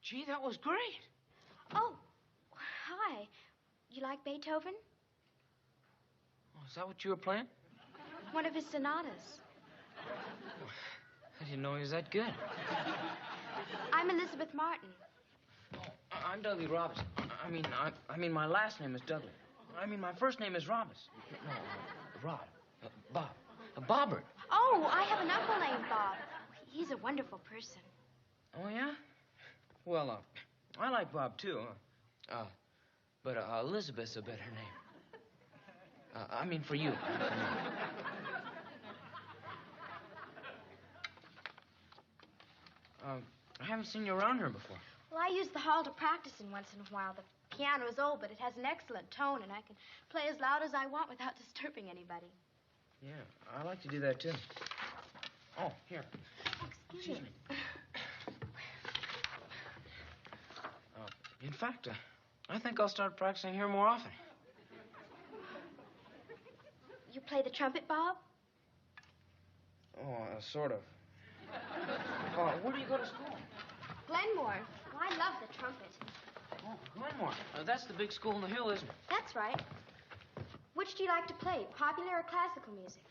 Gee, that was great. Oh, hi. You like Beethoven? Oh, is that what you were playing? One of his sonatas. I didn't know he was that good. I'm Elizabeth Martin. Oh, I'm Dudley Robbins. I mean, my last name is Dudley. I mean, my first name is Robbins. No, Rod. Bob. Bobbert. Oh, I have an uncle named Bob. He's a wonderful person. Oh, yeah? Well, I like Bob, too. But Elizabeth's a better name. I mean, for you. I haven't seen you around here before. Well, I use the hall to practice in once in a while. The piano is old, but it has an excellent tone, and I can play as loud as I want without disturbing anybody. Yeah, I like to do that, too. Oh, here. Excuse me. In fact, I think I'll start practicing here more often. You play the trumpet, Bob? Oh, sort of. Where do you go to school? Glenmore. Well, I love the trumpet. Oh, Glenmore. That's the big school on the hill, isn't it? That's right. Which do you like to play, popular or classical music?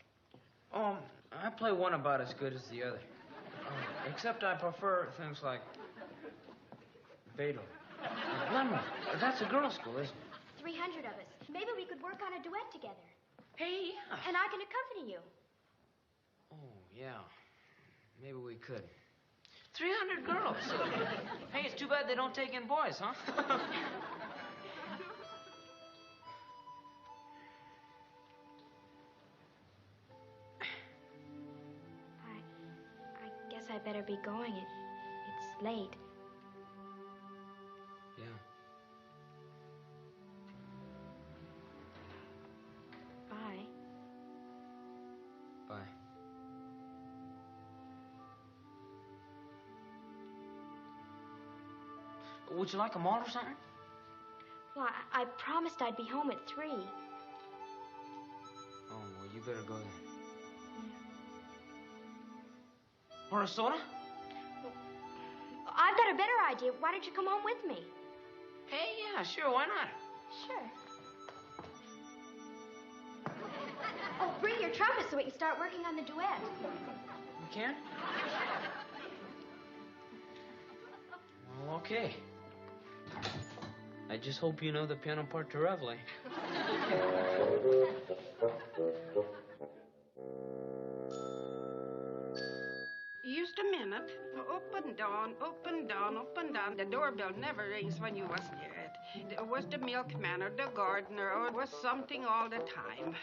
I play one about as good as the other. Except I prefer things like Beethoven. Glenmore, that's a girls' school, isn't it? 300 of us. Maybe we could work on a duet together. Hey, yeah. And I can accompany you. Oh, yeah. Maybe we could. 300 girls. Hey, it's too bad they don't take in boys, huh? I guess I better be going. It's late. Yeah. Bye. Bye. Would you like a malt or something? Well, I promised I'd be home at 3. Oh, well, you better go then. Or a soda? I've got a better idea. Why don't you come home with me? Hey, yeah, sure, why not? Sure. Oh, bring your trumpet so we can start working on the duet. You can? Well, okay. I just hope you know the piano part to Reveille. Just a minute. Up and down, up and down, up and down. The doorbell never rings when you was near it. It was the milkman or the gardener, or it was something all the time.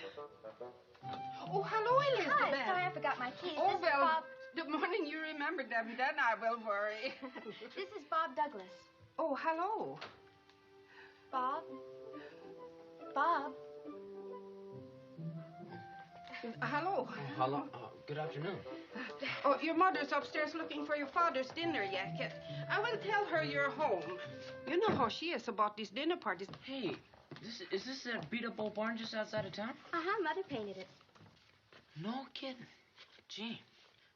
Oh, hello, Elizabeth. Hi, sorry I forgot my keys. Oh, this well, is Bob. the morning you remember them, then I will worry. This is Bob Douglas. Oh, hello. Bob? Bob? Hello. Oh, hello. Good afternoon. Oh, your mother's upstairs looking for your father's dinner jacket. I will tell her you're home. You know how she is about these dinner parties. Hey, is this that beat-up old barn just outside of town? Uh-huh, Mother painted it. No kidding. Gee,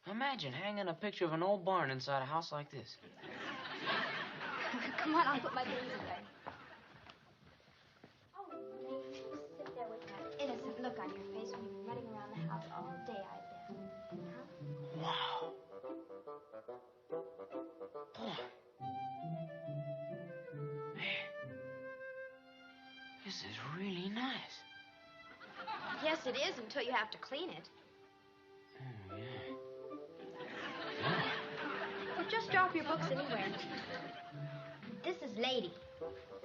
imagine hanging a picture of an old barn inside a house like this. Come on, I'll put my things away. Oh, you sit there with that innocent look on your face when you've been running around the house all day, I bet. Huh? Wow. Boy. Man. This is really nice. Yes, it is, until you have to clean it. Oh, yeah. Well, just drop your books anywhere. This is Lady.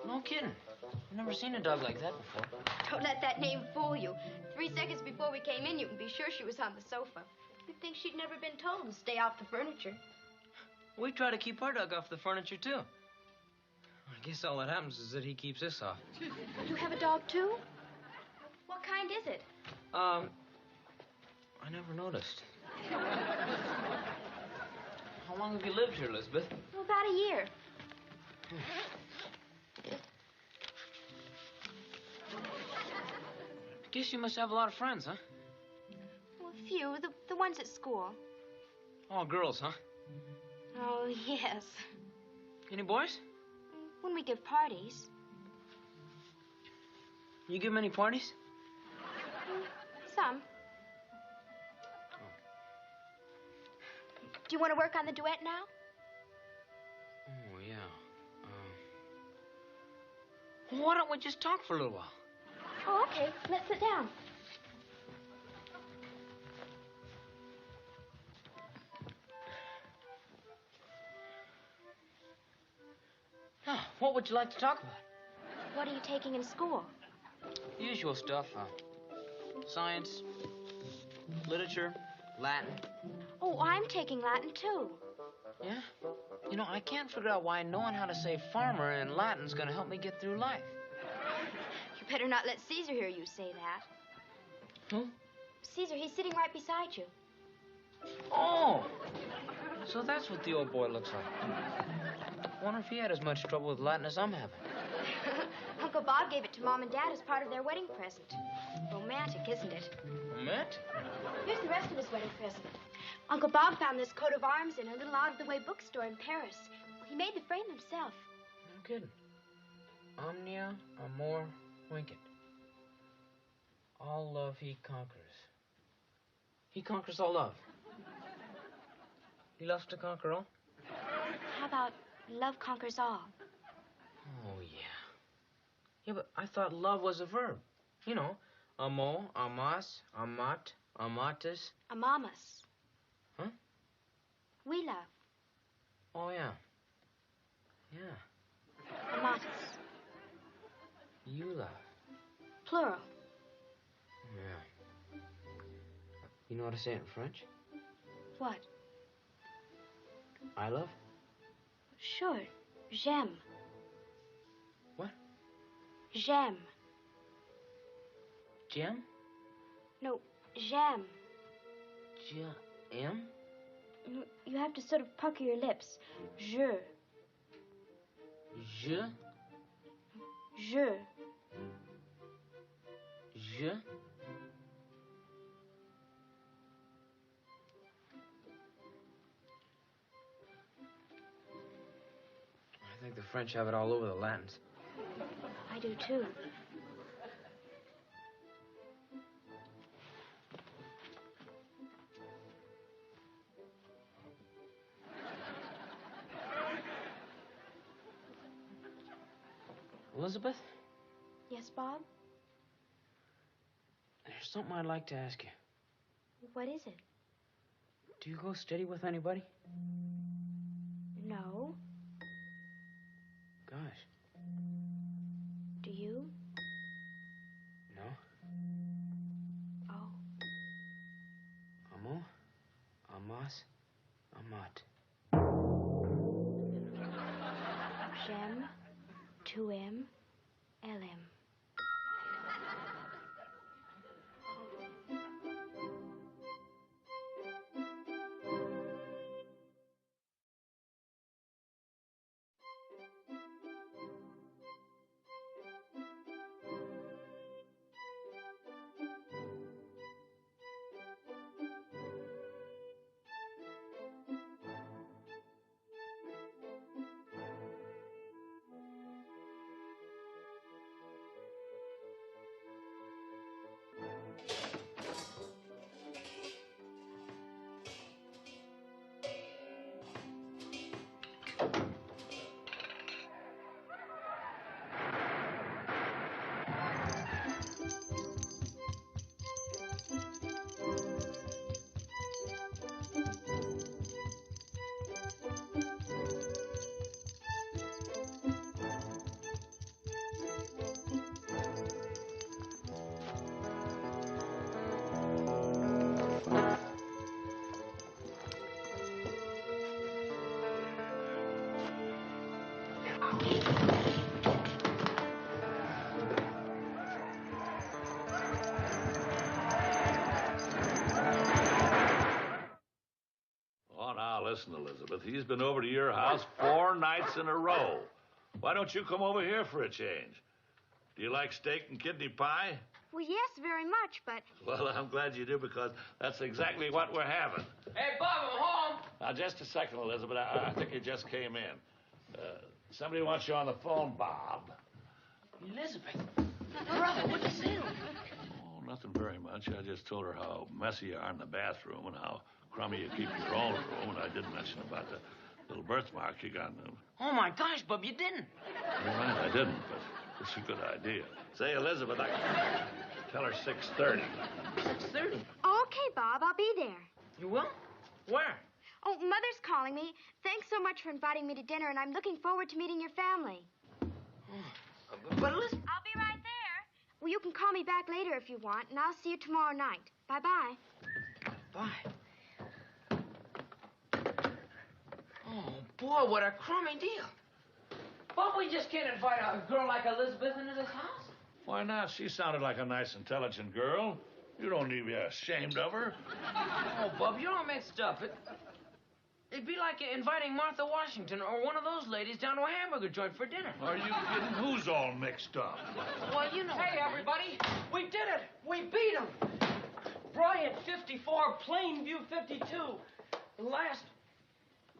No kidding. I've never seen a dog like that before. Don't let that name fool you. 3 seconds before we came in, you can be sure she was on the sofa. You'd think she'd never been told to stay off the furniture. We try to keep our dog off the furniture, too. I guess all that happens is that he keeps this off. You have a dog, too? What kind is it? I never noticed. How long have you lived here, Elizabeth? Well, about a year. Guess you must have a lot of friends, huh? Well, a few. The ones at school. All girls, huh? Oh, yes. Any boys? When we give parties. You give many parties? Some. Do you want to work on the duet now? Oh, yeah. Why don't we just talk for a little while? Oh, okay. Let's sit down. What would you like to talk about? What are you taking in school? Usual stuff. Science, literature, Latin. Oh, I'm taking Latin, too. Yeah? You know, I can't figure out why knowing how to say farmer in Latin's gonna help me get through life. You better not let Caesar hear you say that. Who? Caesar, he's sitting right beside you. Oh! So that's what the old boy looks like. Wonder if he had as much trouble with Latin as I'm having. Uncle Bob gave it to Mom and Dad as part of their wedding present. Romantic, isn't it? Romantic? Here's the rest of his wedding present. Uncle Bob found this coat of arms in a little out-of-the-way bookstore in Paris. He made the frame himself. No kidding. Omnia amor vincit. All love he conquers. He conquers all love. He loves to conquer all? How about love conquers all? Oh, yeah. Yeah, but I thought love was a verb. You know, amo, amas, amat, amatus. Amamus. Huh? We love. Oh, yeah. Yeah. Amatus. You love. Plural. Yeah. You know how to say it in French? What? I love? Sure. J'aime. What? J'aime. Jam? No, j'aime. Jam? No, you have to sort of pucker your lips. Je. Je? Je. Je? I think the French have it all over the Latins. I do, too. Elizabeth, Yes, Bob? there's something I'd like to ask you. What is it? Do you go steady with anybody? No. Gosh, Do you? no. Oh. Amo, amas, amat. J'aime. Tu aimes. Elle aime. Oh, now listen, Elizabeth. He's been over to your house 4 nights in a row. Why don't you come over here for a change? Do you like steak and kidney pie? Well, yes, very much, but... Well, I'm glad you do, because that's exactly what we're having. Hey, Bob, I'm home. Now, just a second, Elizabeth. I think you just came in. Somebody wants you on the phone, Bob. Elizabeth. Brother, what'd you say? Oh, nothing very much. I just told her how messy you are in the bathroom and how crummy you keep your own room. And I did mention about the little birthmark you got in them. Oh, my gosh, Bub, you didn't. You're right, I didn't, but it's a good idea. Say, Elizabeth, I tell her 6:30. 6:30. Okay, Bob, I'll be there. You will? Where? Oh, Mother's calling me. Thanks so much for inviting me to dinner, and I'm looking forward to meeting your family. But Elizabeth... I'll be right there. Well, you can call me back later if you want, and I'll see you tomorrow night. Bye-bye. Bye. Oh, boy, what a crummy deal. But we just can't invite a girl like Elizabeth into this house. Why not? She sounded like a nice, intelligent girl. You don't need to be ashamed of her. Oh, Bub, you're all mixed up. It'd be like inviting Martha Washington or one of those ladies down to a hamburger joint for dinner. Are you kidding? Who's all mixed up? Well, you know. Hey, everybody, we did it. We beat him. Bryant 54, Plainview 52. Last.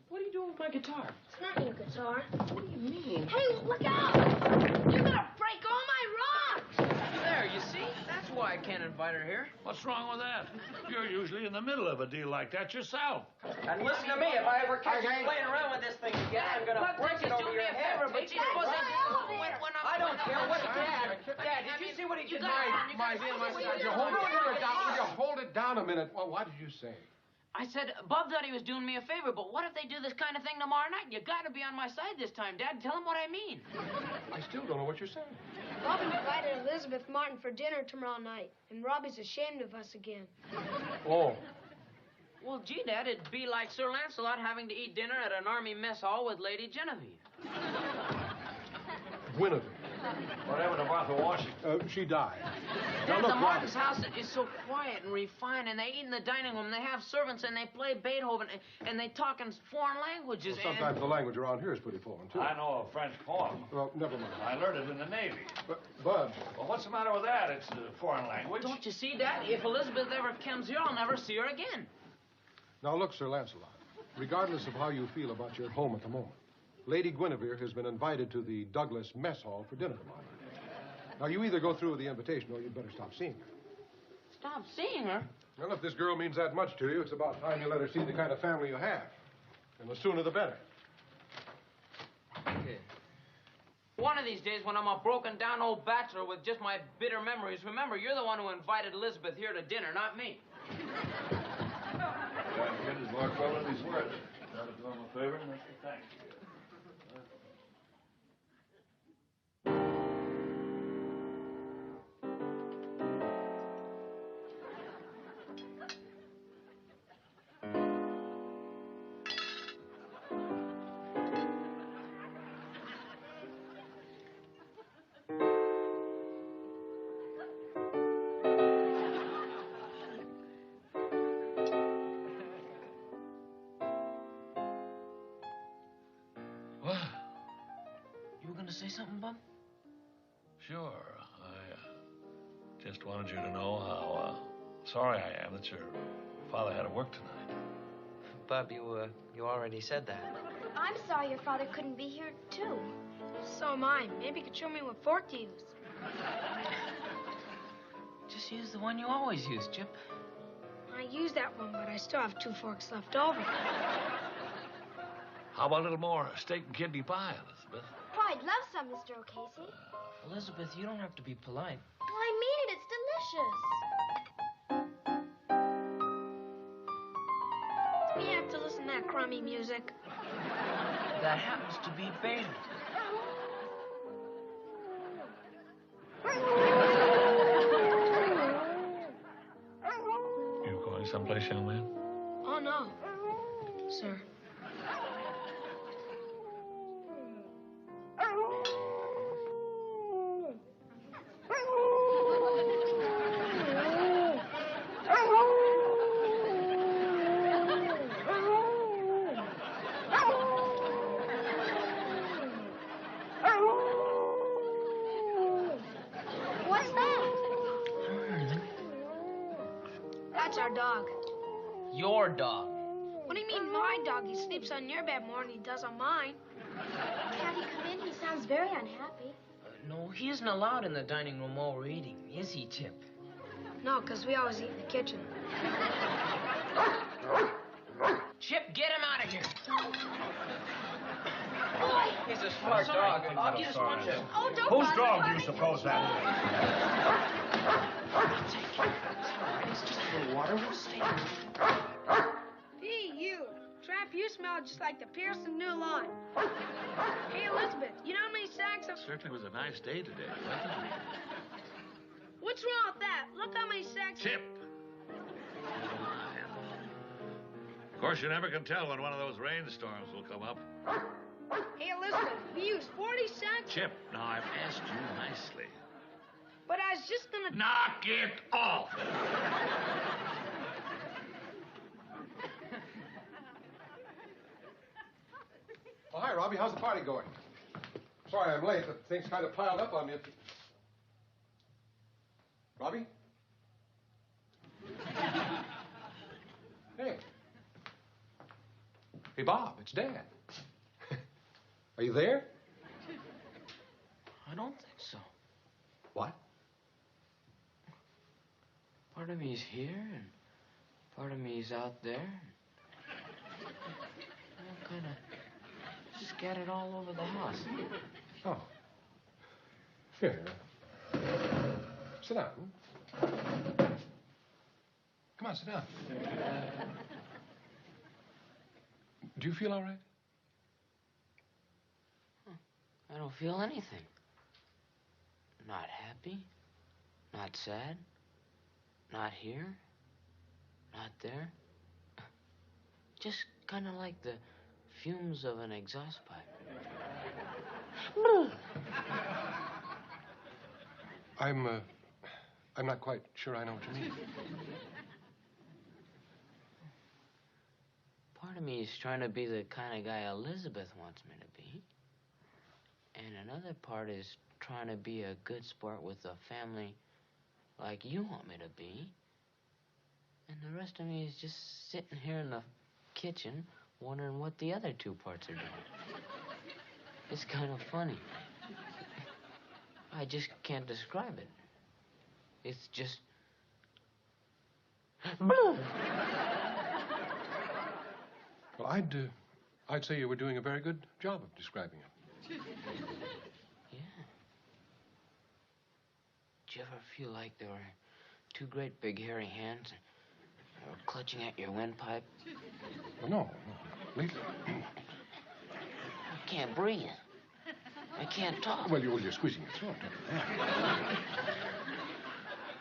What are you doing with my guitar? It's not your guitar. What do you mean? Hey, look out! You're gonna break all my rocks! There, you see? That's why I can't invite her here. What's wrong with that? You're usually in the middle of a deal like that yourself. And listen to me, if I ever catch you playing around with this thing again, I'm gonna break it over your head. But Take that elevator. I don't care what Dad, did you see what he did? Would you hold it down a minute? Well, what did you say? I said, Bob thought he was doing me a favor, but what if they do this kind of thing tomorrow night? You gotta be on my side this time, Dad. Tell him what I mean. I still don't know what you're saying. Bob invited Elizabeth Martin for dinner tomorrow night, and Robbie's ashamed of us again. Oh. Well, gee, Dad, it'd be like Sir Lancelot having to eat dinner at an army mess hall with Lady Genevieve. Guinevere. What happened to Martha Washington? She died. Dad, Now, the look, Martin's house is so quiet and refined, and they eat in the dining room. They have servants, and they play Beethoven, and they talk in foreign languages. Well, sometimes the language around here is pretty foreign, too. I know a French poem. Well, never mind. I learned it in the Navy. But, Bud. Well, what's the matter with that? It's a foreign language. Don't you see, Dad? If Elizabeth ever comes here, I'll never see her again. Now, look, Sir Lancelot. Regardless of how you feel about your home at the moment, Lady Guinevere has been invited to the Douglas Mess Hall for dinner tomorrow night. Now, you either go through with the invitation or you'd better stop seeing her. Stop seeing her? Well, if this girl means that much to you, it's about time you let her see the kind of family you have. And the sooner the better. Okay. One of these days, when I'm a broken-down old bachelor with just my bitter memories, remember, you're the one who invited Elizabeth here to dinner, not me. That kid is more trouble than he's worth. Try to do him a favor, and that's the thanks. You were gonna say something, Bub? Sure. I just wanted you to know how sorry I am that your father had to work tonight. Bub, you already said that. I'm sorry your father couldn't be here, too. So am I. Maybe you could show me what fork to use. Just use the one you always use, Chip. I used that one, but I still have 2 forks left over. How about a little more steak and kidney pie, Elizabeth? Oh, I'd love some, Mr. O'Casey. Elizabeth, you don't have to be polite. Well, I mean it. It's delicious. You have to listen to that crummy music. That happens to be Beethoven. You going someplace, young man? Oh, no. Sir. What's that? That's our dog. Your dog. What do you mean, my dog? He sleeps on your bed more than he does on mine. Can't he come in? He sounds very unhappy. No, he isn't allowed in the dining room while we're eating, is he, Chip? No, 'cause we always eat in the kitchen. Chip, get him out of here. Boy! He's a smart dog. I'll just watch him. Oh, don't Whose bother dog do Bobby. you suppose that is? I'll take care of it. It's all right. It's just a little water. We'll stay here. Hey, you. Trap, you smell just like the Pearson new line. Hey, Elizabeth, you know how many sacks of... Certainly was a nice day today, wasn't it? What's wrong with that? Look how many sacks... Chip! Of course, you never can tell when one of those rainstorms will come up. Hey, Elizabeth, we used 40 sacks... Chip, now I've asked you nicely. But I was just gonna... Knock it off! Oh, hi, Robbie. How's the party going? Sorry I'm late, but things kind of piled up on me. Robbie? Hey. Hey, Bob, it's Dad. Are you there? I don't think so. What? Part of me's here, and part of me's out there. I'm kind of scattered all over the house. Oh. Here. Sit down. Come on, sit down. Do you feel all right? I don't feel anything. Not happy, not sad, not here, not there. Just kind of like the fumes of an exhaust pipe. I'm not quite sure I know what you mean. Part of me is trying to be the kind of guy Elizabeth wants me to be. And another part is trying to be a good sport with a family like you want me to be. And the rest of me is just sitting here in the kitchen wondering what the other two parts are doing. It's kind of funny. I just can't describe it. It's just... Well, I'd say you were doing a very good job of describing it. Yeah. Did you ever feel like there were two great big hairy hands that were clutching at your windpipe? Well, no. Lately. I can't breathe. I can't talk. Well, you're squeezing your throat.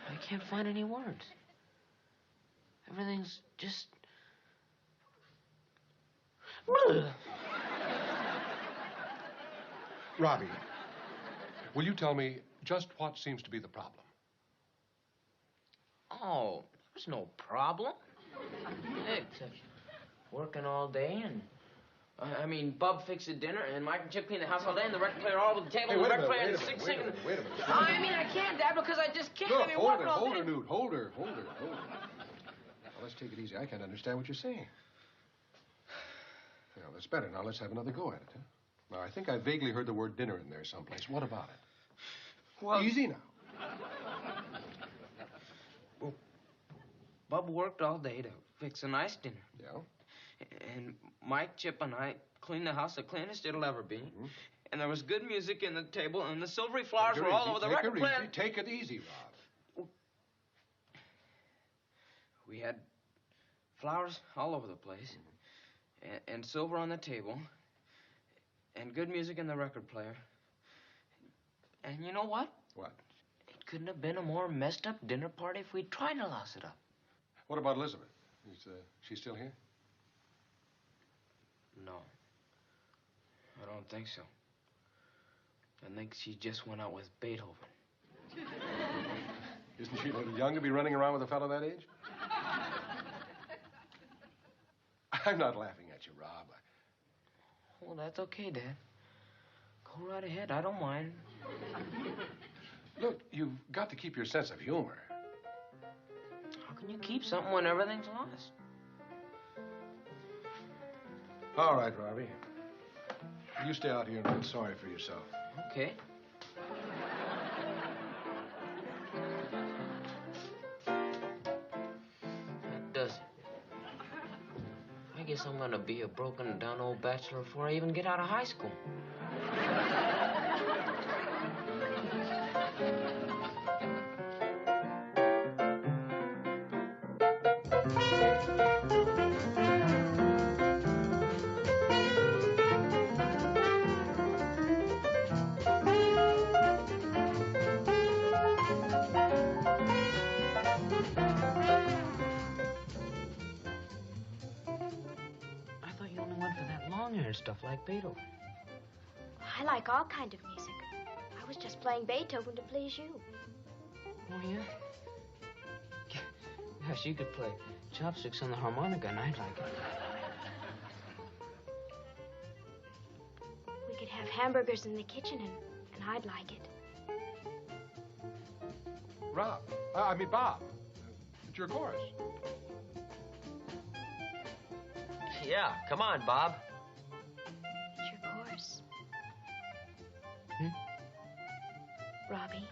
I can't find any words. Everything's just... Robbie, will you tell me just what seems to be the problem? Oh, there's no problem. Except working all day and... I mean, Bub fixed the dinner, and Mike and Chip cleaned the house all day, and the record player all over the table, Hey, and wait the a record minute, player wait a singing. minute, wait a minute. I mean, I can't, Dad, because I just can't. Look, I mean, hold working her, all hold day. her, Newt. Hold her. Now, let's take it easy. I can't understand what you're saying. Well, that's better. Now, let's have another go at it, huh? Now, I think I vaguely heard the word dinner in there someplace. What about it? Well, Easy now. Bub worked all day to fix a nice dinner. Yeah? And Mike, Chip, and I cleaned the house the cleanest it'll ever be. Mm-hmm. And there was good music in the table, and the silvery flowers were all over the record player. Take it easy, Rob. We had flowers all over the place, and silver on the table, and good music in the record player. And you know what? What? It couldn't have been a more messed up dinner party if we'd tried to louse it up. What about Elizabeth? Is she still here? No. I don't think so. I think she just went out with Beethoven. Isn't she a little young to be running around with a fellow that age? I'm not laughing at you, Rob. Well, that's okay, Dad. Go right ahead. I don't mind. Look, you've got to keep your sense of humor. How can you keep something when everything's lost? All right, Robbie. You stay out here and feel sorry for yourself. Okay. That does it. I guess I'm gonna be a broken down old bachelor before I even get out of high school. I thought you only went for that long hair stuff like Beethoven. I like all kind of music. I was just playing Beethoven to please you. Oh, yeah? Gosh, you could play chopsticks on the harmonica and I'd like it. We could have hamburgers in the kitchen and I'd like it. Bob. It's your chorus. Yeah, come on, Bob. It's your course. Hmm? Robbie.